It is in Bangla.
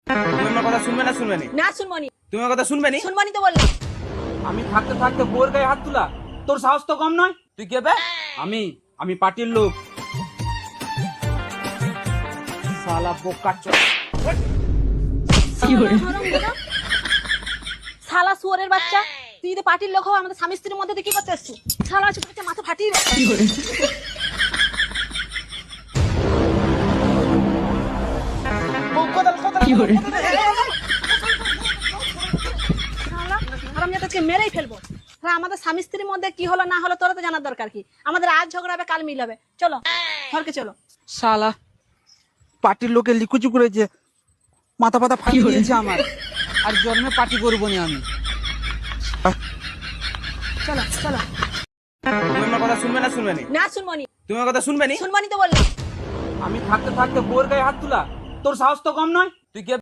তুমি আমার কথা শুনবে না শুনবে নি? না শুনবনি। তুমি আমার কথা শুনবে নি? শুনবনি তো বললাম। আমি থাকতে থাকতে বউর গায়ে হাত তুলা, তোর সাহস তো কম নয়। তুই কে বে? আমি আমি পার্টির লোক। শালা বোকা চোদ। শালা শুয়োরের বাচ্চা, তুই যদি পার্টির লোক হও আমাদের স্বামী স্ত্রীর মধ্যে তুই কি করতে এসছিস? শালা ছোট ছোট মাথা ফাটিয়ে দেবে। শালা, আর আমি তোকে মেরেই ফেলবো। শালা, আমাদের স্বামী স্ত্রীর মধ্যে কি হলো না হলো তোরা তো জানার দরকার কি? আমাদের আজ ঝগড়া হবে কাল মিল হবে। চলো ঘরকে চলো। শালা পার্টির লোকে লিকুচু করেছে, মাথা পাতা ফাটিয়ে দিয়েছে আমার। আর জন্মে পার্টি করবো না আমি। চলো চলো। তুমি আমার কথা শুনবে না শুনবে নি? না শুনবনি। তুমি আমার কথা শুনবে নি? শুনবনি তো বললাম। আমি থাকতে থাকতে বউর গায়ে হাত তুলা, তোর সাহস তো কম নয়। তুই কে?